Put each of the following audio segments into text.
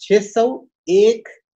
601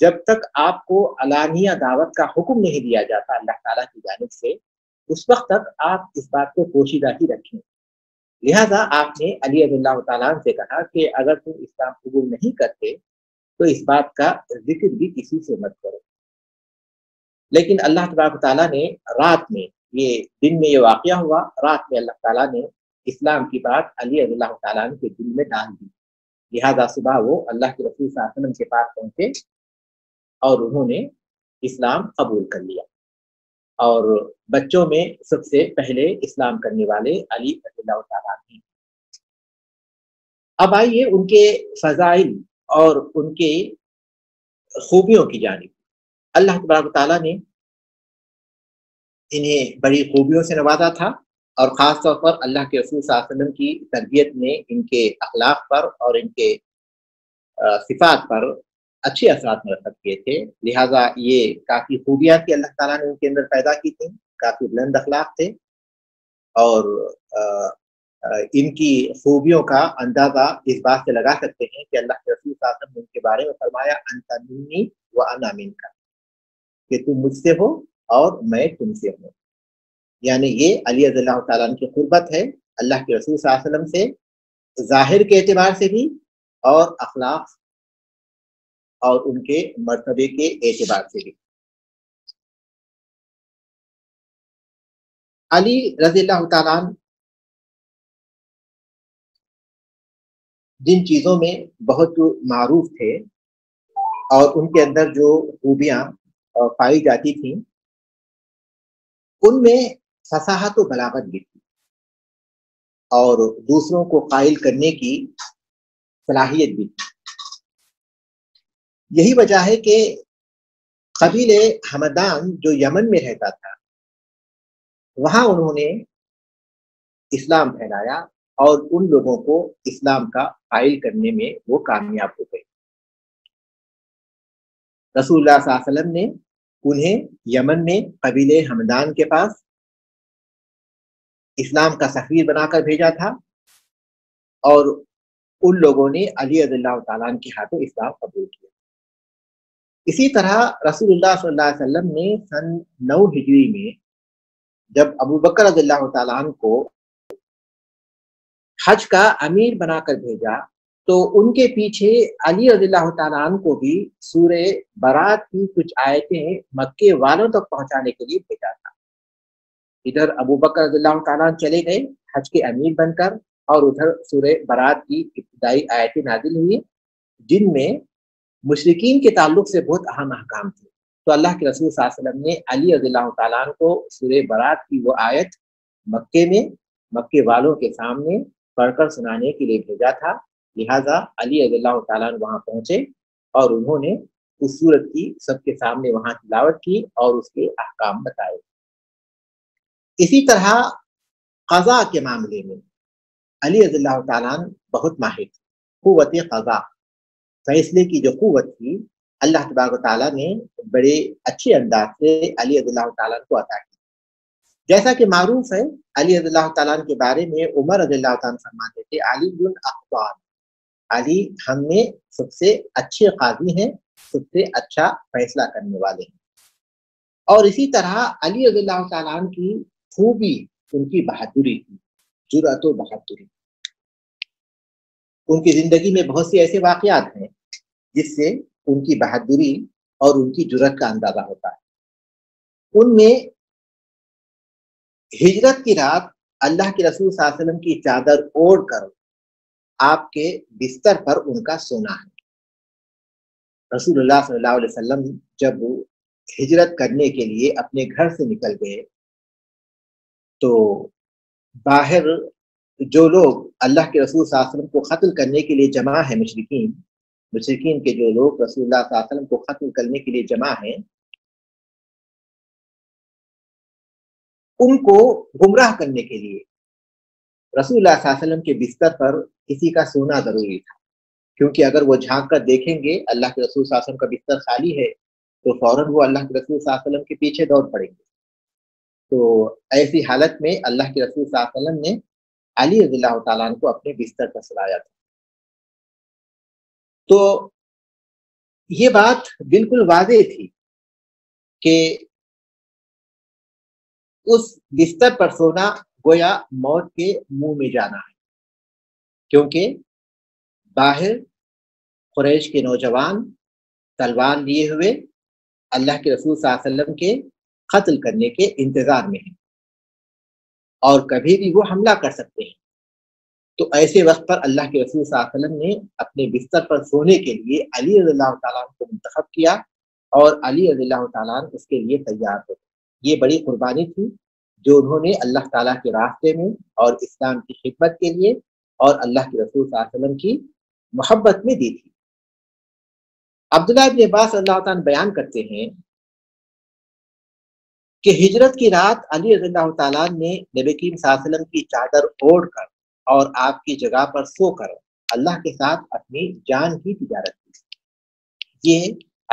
جب تک آپ کو علانیہ دعوت کا حکم نہیں دیا جاتا اللہ تعالیٰ کی جانب سے، اس وقت تک آپ اس بات کو پوشیدہ ہی رکھیں۔ لہذا آپ نے علی رضی اللہ تعالیٰ عنہ سے کہا کہ اگر تم اسلام قبول نہیں کرتے تو اس بات کا ذکر بھی کسی سے مت کرو۔ لیکن اللہ تبارک تعالیٰ نے رات میں، یہ دن میں یہ واقعہ ہوا، رات میں اللہ تعالیٰ نے اسلام کی بات علی رضی اللہ تعالیٰ عنہ کے دل میں ڈال دی۔ لہذا صبح وہ اللہ کے رسول صلی اللہ علیہ وسلم کے پاس پہنچے اور انہوں نے اسلام قبول کر لیا، اور بچوں میں سب سے پہلے اسلام کرنے والے علی رضی اللہ تعالیٰ عنہ۔ اب آئیے ان کے فضائل اور ان کے خوبیوں کی جانب۔ اللہ تبارک تعالیٰ نے انہیں بڑی خوبیوں سے نوازا تھا، اور خاص طور پر اللہ کے رسول صلی اللہ علیہ وسلم کی تربیت نے ان کے اخلاق پر اور ان کے صفات پر اچھے اثرات مرتب کیے تھے۔ لہٰذا یہ کافی خوبیاں تھی اللہ تعالیٰ نے ان کے اندر پیدا کی تھیں، کافی بلند اخلاق تھے، اور ان کی خوبیوں کا اندازہ اس بات سے لگا سکتے ہیں کہ اللہ کے رسول صلی اللہ علیہ وسلم نے ان کے بارے میں فرمایا انت منی وانا منک، کہ تم مجھ سے ہو اور میں تم سے ہوں۔ یعنی یہ علی رضی اللہ تعالیٰ عنہ کی قربت ہے اللہ کے رسول صلی اللہ علیہ وسلم سے، ظاہر کے اعتبار سے بھی اور اخلاق اور ان کے مرتبے کے اعتبار سے بھی۔ علی رضی اللہ تعالیٰ عنہ جن چیزوں میں بہت معروف تھے اور ان کے اندر جو خوبیاں پائی جاتی تھیں، ان میں فصاحت و بلاغت بھی تھی، اور دوسروں کو قائل کرنے کی صلاحیت بھی تھی۔ یہی وجہ ہے کہ قبیل ہمدان جو یمن میں رہتا تھا، وہاں انہوں نے اسلام پھیلایا اور ان لوگوں کو اسلام کا قائل کرنے میں وہ کامیاب ہو گئے۔ رسول اللہ صلی اللہ علیہ وسلم نے انہیں یمن میں قبیل ہمدان کے پاس اسلام کا سفیر بنا کر بھیجا تھا، اور ان لوگوں نے علی رضی اللہ تعالیٰ عنہ کے ہاتھوں اسلام قبول کیا۔ اسی طرح رسول اللہ صلی اللہ علیہ وسلم نے سن 9 ہجری میں جب ابو بکر رضی اللہ تعالیٰ عنہ کو حج کا امیر بنا کر بھیجا، تو ان کے پیچھے علی رضی اللہ تعالیٰ عنہ کو بھی سورہ برات کی کچھ آیتیں مکے والوں تک پہنچانے کے لیے بھیجا تھا۔ ادھر ابو بکر رضی اللہ تعالیٰ عنہ چلے گئے حج کے امیر بن کر، اور ادھر سورہ برات کی ابتدائی آیتیں نازل ہوئی جن میں مشرکین کے تعلق سے بہت اہم احکام تھے۔ تو اللہ کے رسول صلی اللہ علیہ وسلم نے علی رضی اللہ تعالیٰ عنہ کو سورہ برات کی وہ آیت مکے میں مکے والوں کے سامنے پڑھ کر سنانے کے لیے بھیجا تھا۔ لہٰذا علی رضی اللہ تعالیٰ عنہ وہاں پہنچے اور انہوں نے اس سورت کی سب کے سامنے وہاں تلاوت کی اور اس کے احکام بتائے۔ اسی طرح قضاء کے معاملے میں علی رضی اللہ تعالیٰ عنہ بہت ماہر تھے۔ قوت قضاء، فیصلے کی جو قوت تھی، اللہ تبارک و تعالیٰ نے بڑے اچھے انداز سے علی رضی اللہ تعالیٰ عنہ کو عطا کی۔ جیسا کہ معروف ہے علی رضی اللہ تعالیٰ عنہ کے بارے میں عمر رضی اللہ تعالیٰ عنہ فرماتے تھے علی الاقضاء، علی ہم میں سب سے اچھے قاضی ہیں، سب سے اچھا فیصلہ کرنے والے ہیں۔ اور اسی طرح علی رضی اللہ تعالیٰ عنہ کی خوبی ان کی بہادری تھی، جرأت و بہادری۔ ان کی زندگی میں بہت سے ایسے واقعات ہیں جس سے ان کی بہادری اور ان کی جرأت کا اندازہ ہوتا ہے۔ ان میں ہجرت کی رات اللہ کے رسول صلی اللہ علیہ وسلم کی چادر اوڑھ کر آپ کے بستر پر ان کا سونا ہے۔ رسول اللہ صلی اللہ علیہ وسلم جب ہجرت کرنے کے لیے اپنے گھر سے نکل گئے تو باہر جو لوگ اللہ کے رسول صلی اللہ علیہ وسلم کو قتل کرنے کے لیے جمع ہیں، مشرکین کے جو لوگ رسول اللہ صلی اللہ علیہ وسلم کو قتل کرنے کے لیے جمع ہیں، ان کو گمراہ کرنے کے لیے رسول اللہ صلی اللہ علیہ وسلم کے بستر پر کسی کا سونا ضروری تھا، کیونکہ اگر وہ جھانک کر دیکھیں گے اللہ کے رسول صلی اللہ علیہ وسلم کا بستر خالی ہے تو فوراً وہ اللہ کے رسول صلی اللہ علیہ وسلم کے پیچھے دوڑ پڑیں گے۔ تو ایسی حالت میں اللہ کے رسول صلی اللہ علیہ وسلم نے علی رضی اللہ تعالیٰ عنہ کو اپنے بستر پر سلایا تھا۔ تو یہ بات بالکل واضح تھی کہ اس بستر پر سونا گویا موت کے منہ میں جانا ہے، کیونکہ باہر قریش کے نوجوان تلوار لیے ہوئے اللہ کے رسول صلی اللہ علیہ وسلم کے قتل کرنے کے انتظار میں ہیں اور کبھی بھی وہ حملہ کر سکتے ہیں۔ تو ایسے وقت پر اللہ کے رسول صلی اللہ علیہ وسلم نے اپنے بستر پر سونے کے لیے علی رضی اللہ تعالیٰ عنہ کو منتخب کیا اور علی رضی اللہ تعالیٰ عنہ اس کے لیے تیار ہو۔ یہ بڑی قربانی تھی جو انہوں نے اللہ تعالیٰ کے راستے میں اور اسلام کی خدمت کے لیے اور اللہ کے رسول صلی اللہ علیہ وسلم کی محبت میں دی تھی۔ عبداللہ بن عباس اللہ تعالیٰ بیان کرتے ہیں کہ ہجرت کی رات علی رضی اللہ تعالیٰ نے نبی کریم صلی اللہ علیہ وسلم کی چادر اوڑھ کر اور آپ کی جگہ پر سو کر اللہ کے ساتھ اپنی جان کی تجارت کی۔ یہ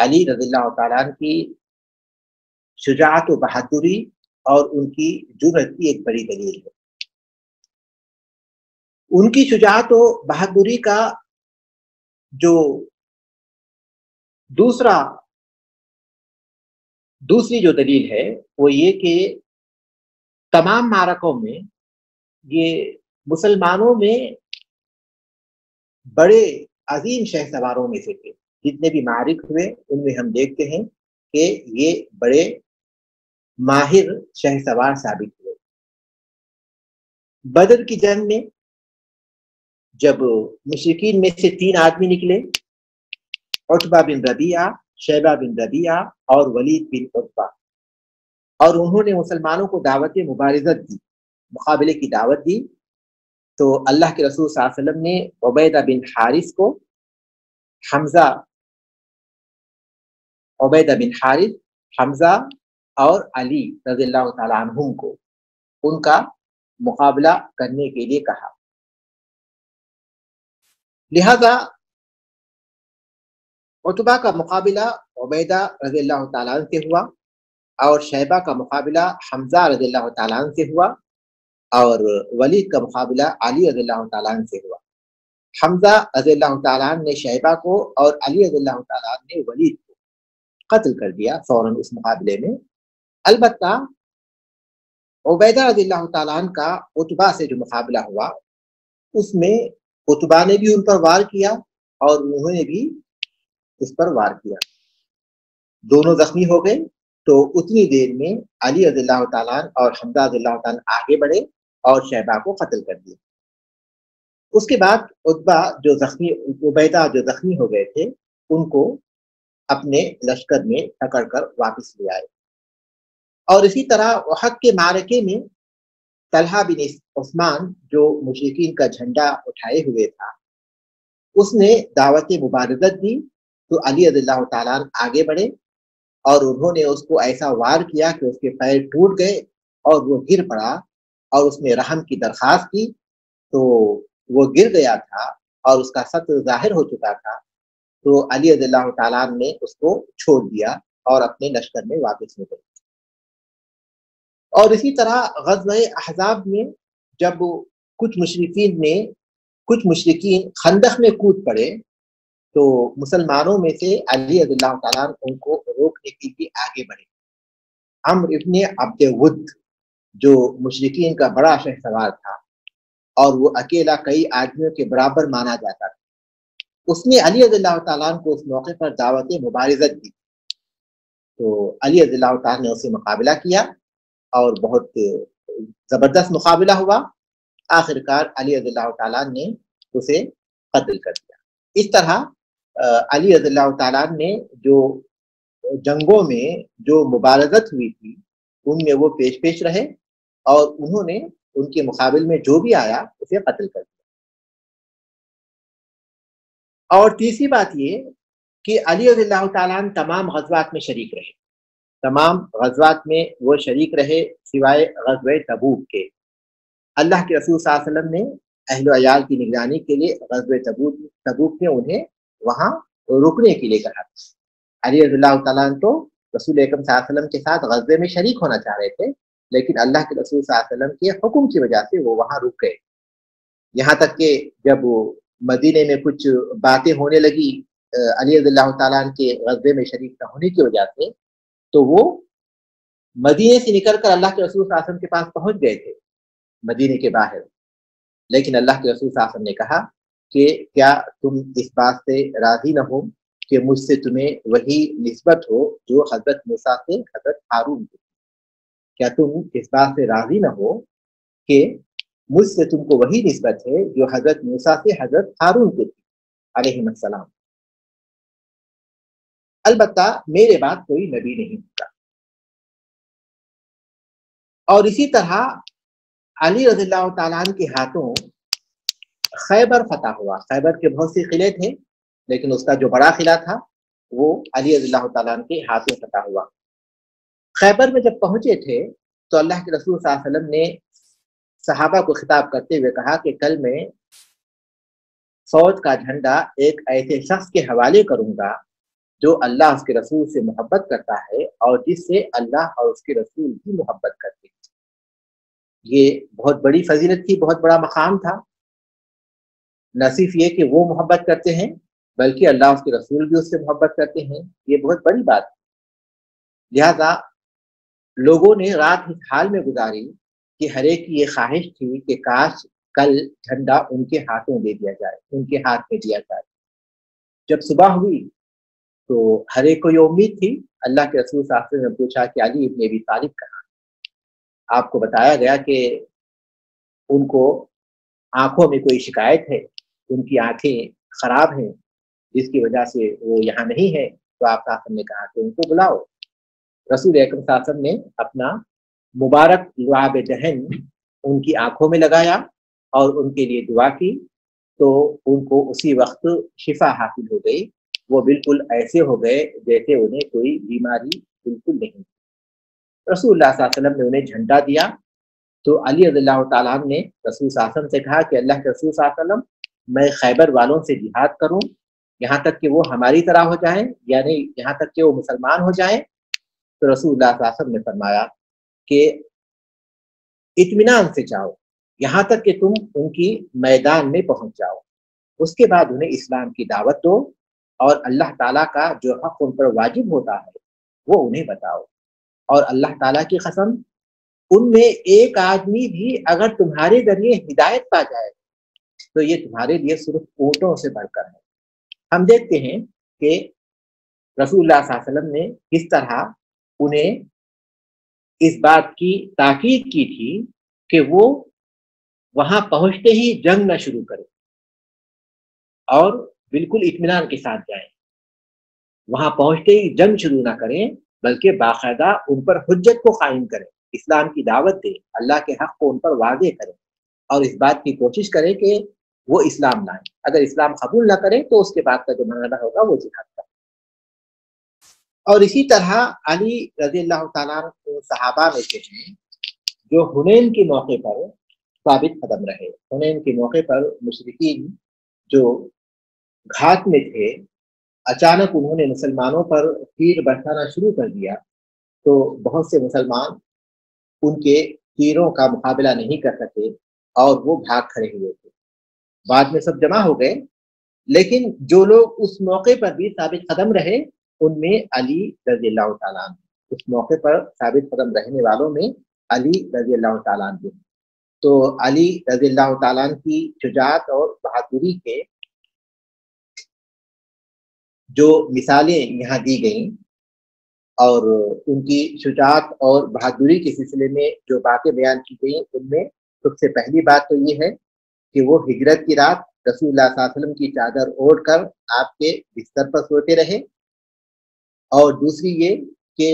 علی رضی اللہ تعالیٰ کی شجاعت و بہادری اور ان کی جرأت کی ایک بڑی دلیل ہے۔ ان کی شجاعت و بہادری کا جو دوسری جو دلیل ہے وہ یہ کہ تمام معرکوں میں یہ مسلمانوں میں بڑے عظیم شہ سواروں میں سے تھے۔ جتنے بھی معارک ہوئے ان میں ہم دیکھتے ہیں کہ یہ بڑے ماہر شہ سوار ثابت ہوئے۔ بدر کی جنگ میں جب مشرکین میں سے 3 آدمی نکلے، عتبہ بن ربیعہ، شیبہ بن ربیعہ اور ولید بن عتبہ، اور انہوں نے مسلمانوں کو دعوت مبارزت دی، مقابلے کی دعوت دی، تو اللہ کے رسول صلی اللہ علیہ وسلم نے عبیدہ بن حارث کو، عبیدہ بن حارث، حمزہ اور علی رضی اللہ تعالیٰ عنہم کو ان کا مقابلہ کرنے کے لیے کہا۔ لہذا عتبہ کا مقابلہ عبیدہ رضی اللہ تعالیٰ عنہ سے ہوا اور شیبہ کا مقابلہ حمزہ رضی اللہ تعالیٰ عنہ سے ہوا اور ولید کا مقابلہ علی رضی اللہ تعالیٰ عنہ سے ہوا۔ حمزہ رضی اللہ تعالیٰ عنہ نے شیبہ کو اور علی رضی اللہ تعالیٰ عنہ نے ولید کو قتل کر دیا فوراً اس مقابلے میں۔ البتہ عبیدہ رضی اللہ تعالیٰ عنہ کا عتبہ سے جو مقابلہ ہوا اس میں عتبہ نے بھی ان پر وار کیا اور انہوں نے بھی اس پر وار کیا، دونوں زخمی ہو گئے۔ تو اتنی دیر میں علی رضی اللہ تعالیٰ عنہ اور حمزہ رضی اللہ تعالیٰ عنہ آگے بڑھے اور شیبہ کو قتل کر دیا۔ اس کے بعد عبیدہ جو زخمی ہو گئے تھے ان کو اپنے لشکر میں پکڑ کر واپس لے آئے۔ اور اسی طرح احد کے معرکے میں طلحہ بن عثمان جو مشرکین کا جھنڈا اٹھائے ہوئے تھا اس نے دعوت مبارزت دی، تو علی رضی اللہ تعالیٰ عنہ آگے بڑھے اور انہوں نے اس کو ایسا وار کیا کہ اس کے پیر ٹوٹ گئے اور وہ گر پڑا، اور اس نے رحم کی درخواست کی تو وہ گر گیا تھا اور اس کا سطر ظاہر ہو چکا تھا، تو علی رضی اللہ تعالیٰ عنہ نے اس کو چھوڑ دیا اور اپنے لشکر میں واپس ہو گئے۔ اور اسی طرح غزوہ احزاب میں جب کچھ مشرکین خندق میں کود پڑے تو مسلمانوں میں سے علی رضی اللہ تعالیٰ عنہ ان کو روکنے کے لیے آگے بڑھے۔ عمرو ابن عبد ود جو مشرکین کا بڑا شہ سوار تھا اور وہ اکیلا کئی آدمیوں کے برابر مانا جاتا تھا، اس نے علی رضی اللہ تعالیٰ عنہ کو اس موقع پر دعوت مبارزت دی، تو علی رضی اللہ تعالیٰ نے اسے مقابلہ کیا اور بہت زبردست مقابلہ ہوا۔ آخرکار علی رضی اللہ تعالیٰ نے اسے قتل کر دیا۔ اس طرح علی رضی اللہ تعالیٰ نے جو جنگوں میں جو مبارزت ہوئی تھی ان میں وہ پیش رہے اور انہوں نے ان کے مقابل میں جو بھی آیا اسے قتل کر دیا۔ اور تیسری بات یہ کہ علی رضی اللہ تعالیٰ عنہ تمام غزوات میں شریک رہے، تمام غزوات میں وہ شریک رہے سوائے غزوہ تبوک کے۔ اللہ کے رسول صلی اللہ علیہ وسلم نے اہل و عیال کی نگرانی کے لیے غزوہ تبوک میں انہیں وہاں رکنے کے لیے کہا تھا۔ علی رضی اللہ تعالیٰ عنہ تو رسول اکرم صلی اللہ علیہ وسلم کے ساتھ غزوے میں شریک ہونا چاہ رہے تھے، لیکن اللہ کے رسول صلی اللہ علیہ وسلم کے حکم کی وجہ سے وہ وہاں رک گئے۔ یہاں تک کہ جب مدینے میں کچھ باتیں ہونے لگی علی رضی اللہ تعالیٰ عنہ کے غزوے میں شریک نہ ہونے کی وجہ سے تو وہ مدینے سے نکل کر اللہ کے رسول صلی اللہ علیہ وسلم کے پاس پہنچ گئے تھے مدینے کے باہر، لیکن اللہ کے رسول صلی اللہ علیہ وسلم نے کہا کہ کیا تم اس بات سے راضی نہ ہو کہ مجھ سے تمہیں وہی نسبت ہو جو حضرت موسیٰ سے حضرت ہارون کی؟ کیا تم اس بات سے راضی نہ ہو کہ مجھ سے تم کو وہی نسبت ہے جو حضرت موسیٰ سے حضرت ہارون کی تھی علیہ السلام؟ البتہ میرے بعد کوئی نبی نہیں ہوتا۔ اور اسی طرح علی رضی اللہ تعالیٰ عنہ کے ہاتھوں خیبر فتح ہوا۔ خیبر کے بہت سے قلعے تھے لیکن اس کا جو بڑا قلعہ تھا وہ علی رضی اللہ تعالیٰ عنہ کے ہاتھوں فتح ہوا۔ خیبر میں جب پہنچے تھے تو اللہ کے رسول صلی اللہ علیہ وسلم نے صحابہ کو خطاب کرتے ہوئے کہا کہ کل میں فوج کا جھنڈا ایک ایسے شخص کے حوالے کروں گا جو اللہ اس کے رسول سے محبت کرتا ہے اور جس سے اللہ اور اس کے رسول بھی محبت کرتے ہیں۔ یہ بہت بڑی فضیلت تھی، بہت بڑا مقام تھا۔ نہ صرف یہ کہ وہ محبت کرتے ہیں بلکہ اللہ اس کے رسول بھی اس سے محبت کرتے ہیں، یہ بہت بڑی بات ہے۔ لہذا لوگوں نے رات اس حال میں گزاری کہ ہر ایک کی یہ خواہش تھی کہ کاش کل جھنڈا ان کے ہاتھوں دے دیا جائے، ان کے ہاتھ میں دیا جائے۔ جب صبح ہوئی تو ہر ایک کو یہ امید تھی۔ اللہ کے رسول صلی اللہ علیہ وسلم نے پوچھا کہ علی ابن ابی طالب کہاں؟ آپ کو بتایا گیا کہ ان کو آنکھوں میں کوئی شکایت ہے، ان کی آنکھیں خراب ہیں جس کی وجہ سے وہ یہاں نہیں ہے۔ تو آپ صلی اللہ علیہ وسلم نے کہا کہ ان کو بلاؤ۔ رسول اکرم صلی اللہ علیہ وسلم نے اپنا مبارک لعاب دہن ان کی آنکھوں میں لگایا اور ان کے لیے دعا کی تو ان کو اسی وقت شفا حاصل ہو گئی۔ وہ بالکل ایسے ہو گئے جیسے انہیں کوئی بیماری بالکل نہیں۔ رسول اللہ صلی اللہ علیہ وسلم نے انہیں جھنڈا دیا تو علی رضی اللہ تعالیٰ عنہ نے رسول صلی اللہ علیہ وسلم سے کہا کہ اللہ کے رسول صلی اللہ علیہ وسلم میں خیبر والوں سے جہاد کروں یہاں تک کہ وہ ہماری طرح ہو جائیں، یعنی یہاں تک کہ وہ مسلمان ہو جائیں؟ تو رسول اللہ صلی اللہ علیہ وسلم نے فرمایا کہ اطمینان سے جاؤ یہاں تک کہ تم ان کی میدان میں پہنچ جاؤ، اس کے بعد انہیں اسلام کی دعوت دو اور اللہ تعالیٰ کا جو حق ان پر واجب ہوتا ہے وہ انہیں بتاؤ۔ اور اللہ تعالیٰ کی قسم ان میں ایک آدمی بھی اگر تمہارے ذریعے ہدایت پا جائے تو یہ تمہارے لیے صرف اونٹوں سے بڑھ کر ہے۔ ہم دیکھتے ہیں کہ رسول اللہ صلی اللہ علیہ وسلم نے کس طرح انہیں اس بات کی تاکید کی تھی کہ وہ وہاں پہنچتے ہی جنگ نہ شروع کریں اور بالکل اطمینان کے ساتھ جائیں، وہاں پہنچتے ہی جنگ شروع نہ کریں بلکہ باقاعدہ ان پر حجت کو قائم کریں، اسلام کی دعوت دیں، اللہ کے حق کو ان پر واضح کریں اور اس بات کی کوشش کریں کہ وہ اسلام لائیں۔ اگر اسلام قبول نہ کریں تو اس کے بعد کا جو مرحلہ ہوگا وہ جہاد کا۔ اور اسی طرح علی رضی اللہ تعالیٰ عنہ صحابہ میں سے ہیں جو حنین کے موقع پر ثابت قدم رہے۔ حنین کے موقع پر مشرکین جو گھات میں تھے اچانک انہوں نے مسلمانوں پر تیر برسانا شروع کر دیا تو بہت سے مسلمان ان کے تیروں کا مقابلہ نہیں کر سکے اور وہ بھاگ کھڑے ہوئے تھے۔ بعد میں سب جمع ہو گئے لیکن جو لوگ اس موقع پر بھی ثابت قدم رہے ان میں علی رضی اللہ تعالیٰ عنہ، اس موقع پر ثابت قدم رہنے والوں میں علی رضی اللہ تعالیٰ عنہ۔ تو علی رضی اللہ تعالیٰ عنہ کی شجاعت اور بہادری کے جو مثالیں یہاں دی گئیں اور ان کی شجاعت اور بہادری کے سلسلے میں جو باتیں بیان کی گئیں ان میں سب سے پہلی بات تو یہ ہے کہ وہ ہجرت کی رات رسول اللہ صلی اللہ علیہ وسلم کی چادر اوڑھ کر آپ کے بستر پر سوتے رہے، اور دوسری یہ کہ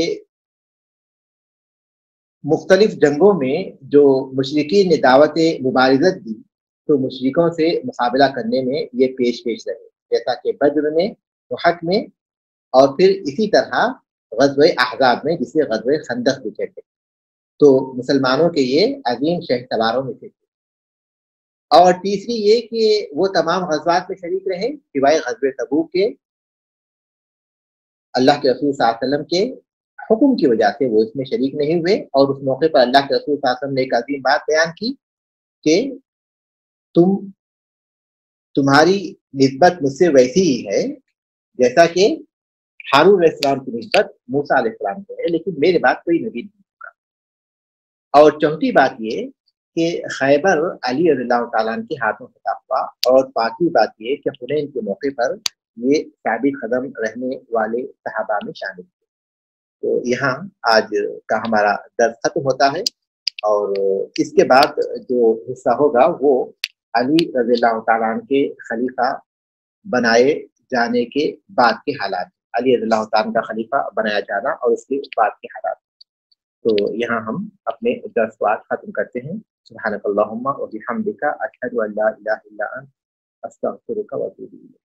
مختلف جنگوں میں جو مشرکین نے دعوت مبارزت دی تو مشرکوں سے مقابلہ کرنے میں یہ پیش رہے، جیسا کہ بدر میں، احد میں اور پھر اسی طرح غزوہ احزاب میں جسے غزوہ خندق بھی کہتے ہیں۔ تو مسلمانوں کے یہ عظیم شہ سواروں میں سے تھے۔ اور تیسری یہ کہ وہ تمام غزوات میں شریک رہے سوائے غزوہ تبوک کے، اللہ کے رسول صلی اللہ علیہ وسلم کے حکم کی وجہ سے وہ اس میں شریک نہیں ہوئے، اور اس موقع پر اللہ کے رسول صلی اللہ علیہ وسلم نے ایک عظیم بات بیان کی کہ تمہاری نسبت مجھ سے ویسی ہی ہے جیسا کہ ہارون علیہ السلام کی نسبت موسیٰ علیہ السلام کو ہے، لیکن میرے بعد کوئی نبی نہیں ہوگا۔ اور چوتھی بات یہ کہ خیبر علی رضی اللہ تعالیٰ عنہ کے ہاتھوں فتح ہوا، اور پانچویں بات یہ کہ حنین کے موقع پر یہ ثابت قدم رہنے والے صحابہ میں شامل تھے۔ تو یہاں آج کا ہمارا درس ختم ہوتا ہے، اور اس کے بعد جو حصہ ہوگا وہ علی رضی اللہ تعالیٰ عنہ کے خلیفہ بنائے جانے کے بعد کے حالات، علی رضی اللہ تعالیٰ عنہ کا خلیفہ بنایا جانا اور اس کے بعد کے حالات۔ تو یہاں ہم اپنے درس کو آج ختم کرتے ہیں۔ سبحانک اللہم و بحمدک، اشہد ان لا الہ الا انت، استغفرک و اتوب الیک۔